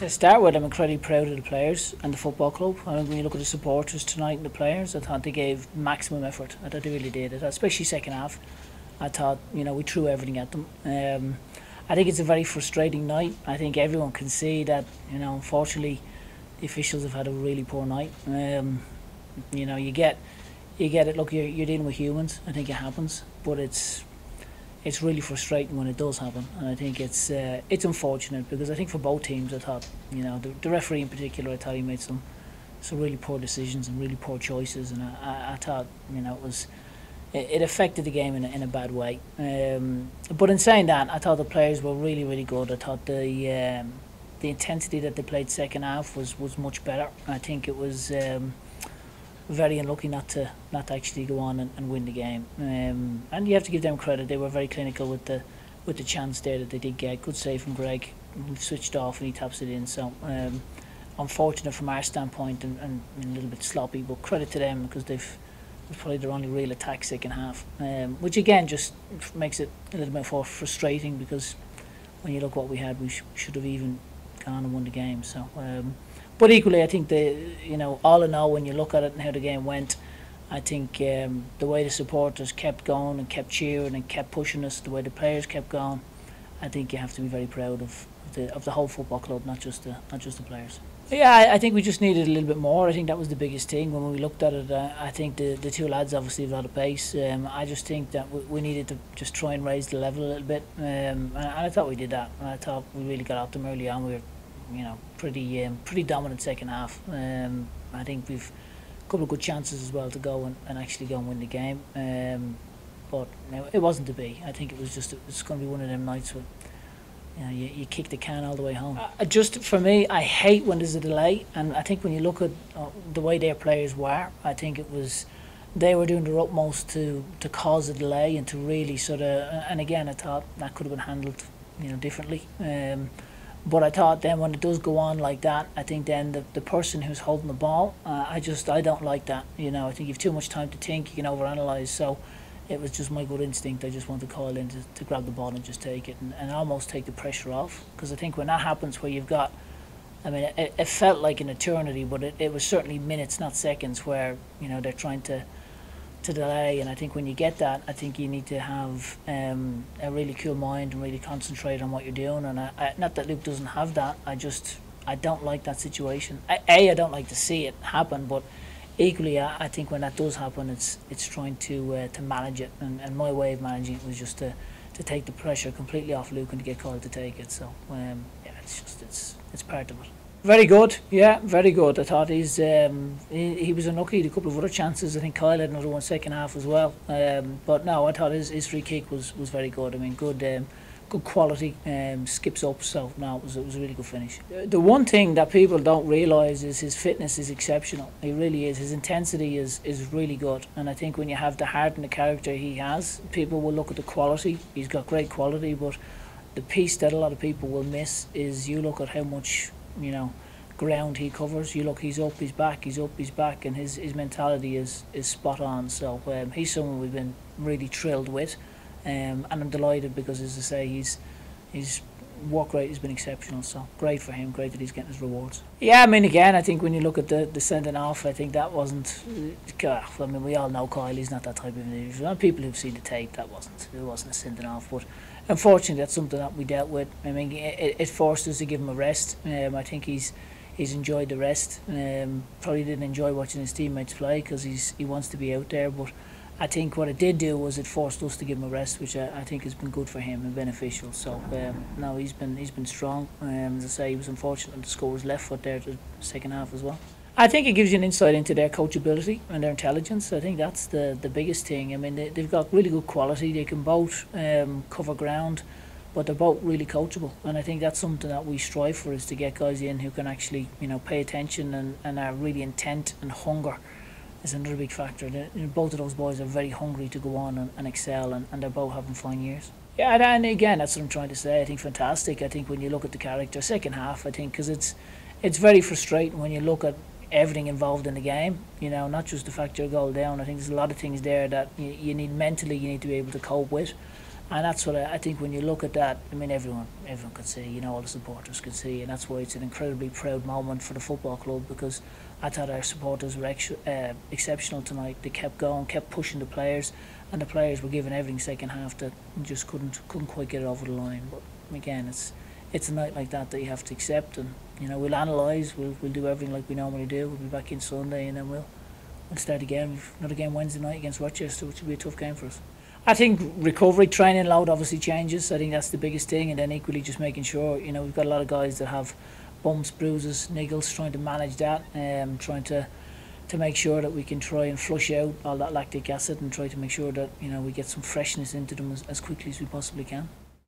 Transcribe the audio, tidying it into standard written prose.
To start with, I'm incredibly proud of the players and the football club. I mean, when you look at the supporters tonight and the players, I thought they gave maximum effort. I thought they really did. Especially second half. I thought, we threw everything at them. I think it's a very frustrating night. I think everyone can see that, unfortunately, the officials have had a really poor night. You get it. Look, you're dealing with humans. I think it happens, but it's really frustrating when it does happen. And I think it's unfortunate because I think for both teams, I thought, the referee in particular, I thought he made some really poor decisions and really poor choices, and I thought, it affected the game in a bad way. But in saying that, I thought the players were really, really good. I thought the intensity that they played second half was much better. I think it was very unlucky not to actually go on and win the game. And you have to give them credit. They were very clinical with the chance there that they did get. Good save from Greg. He switched off and he taps it in. So unfortunate from our standpoint and a little bit sloppy, but credit to them because they've probably their only real attack second half, which again just makes it a little bit more frustrating because when you look what we had, we should have even gone and won the game. So, but equally, I think all in all, when you look at it and how the game went, I think the way the supporters kept going and kept cheering and kept pushing us, the way the players kept going, I think you have to be very proud of the whole football club, not just the players. Yeah, I think we just needed a little bit more. I think that was the biggest thing when we looked at it. I think the two lads obviously have a lot of pace. I just think that we needed to just try and raise the level a little bit, and I thought we did that. I thought we really got out them early on. We were, pretty dominant second half. I think we've a couple of good chances as well to go and actually go and win the game. But it wasn't to be. I think it's going to be one of them nights where you kick the can all the way home. Just for me, I hate when there's a delay, and I think when you look at the way their players were, I think they were doing their utmost to cause a delay and to really sort of. And again, I thought that could have been handled, differently. But I thought then when it does go on like that, I think then the person who's holding the ball, I don't like that. I think you've too much time to think, you can overanalyze. So it was just my good instinct. I just want to call in to grab the ball and just take it and almost take the pressure off. Because I think when that happens where you've got, it felt like an eternity, but it was certainly minutes, not seconds, where, they're trying to delay. And I think when you get that, I think you need to have a really cool mind and really concentrate on what you're doing. And not that Luke doesn't have that, I don't like that situation. I don't like to see it happen, but equally, I think when that does happen, it's trying to manage it, and my way of managing it was just to take the pressure completely off Luke and to get called to take it. So it's part of it. Very good, yeah, very good. I thought he was unlucky. He had a couple of other chances. I think Kyle had another one second half as well. But no, I thought his free kick was very good. Good quality, skips up, so no, it was a really good finish. The one thing that people don't realise is his fitness is exceptional. He really is. His intensity is really good, and I think when you have the heart and the character he has, people will look at the quality. He's got great quality, but the piece that a lot of people will miss is you look at how much ground he covers. You look, he's up, he's back, he's up, he's back, and his mentality is spot on. So he's someone we've been really thrilled with. And I'm delighted because, as I say, his work rate has been exceptional. So great for him. Great that he's getting his rewards. Yeah, again, I think when you look at the sending off, I think that wasn't. We all know Kyle. He's not that type of individual. And people who've seen the tape, it wasn't a sending off. But unfortunately, that's something that we dealt with. It forced us to give him a rest. I think he's enjoyed the rest. Probably didn't enjoy watching his teammates play because he wants to be out there, but I think what it did do was it forced us to give him a rest, which I think has been good for him and beneficial. So no, he's been strong. As I say, he was unfortunate to score his left foot there to the second half as well. I think it gives you an insight into their coachability and their intelligence. I think that's the biggest thing. They've got really good quality. They can both cover ground, but they're both really coachable. And I think that's something that we strive for, is to get guys in who can actually pay attention and are really intent, and hunger is another big factor. Both of those boys are very hungry to go on and excel, and they're both having fine years. Yeah, and again, that's what I'm trying to say. I think fantastic. I think when you look at the character, second half, I think, because it's very frustrating when you look at everything involved in the game, not just the fact you're a goal down. I think there's a lot of things there that you need mentally, you need to be able to cope with. And that's what I think when you look at that. I mean, everyone could see, all the supporters could see, and that's why it's an incredibly proud moment for the football club, because I thought our supporters were exceptional tonight. They kept going, kept pushing the players, and the players were giving everything second half that just couldn't quite get it over the line. But again, it's a night like that you have to accept, and we'll analyse, we'll do everything like we normally do. We'll be back in Sunday, and then we'll start again. We've another game Wednesday night against Rochester, which will be a tough game for us. I think recovery, training load obviously changes. I think that's the biggest thing, and then equally just making sure, we've got a lot of guys that have bumps, bruises, niggles, trying to manage that, trying to make sure that we can try and flush out all that lactic acid and try to make sure that we get some freshness into them as quickly as we possibly can.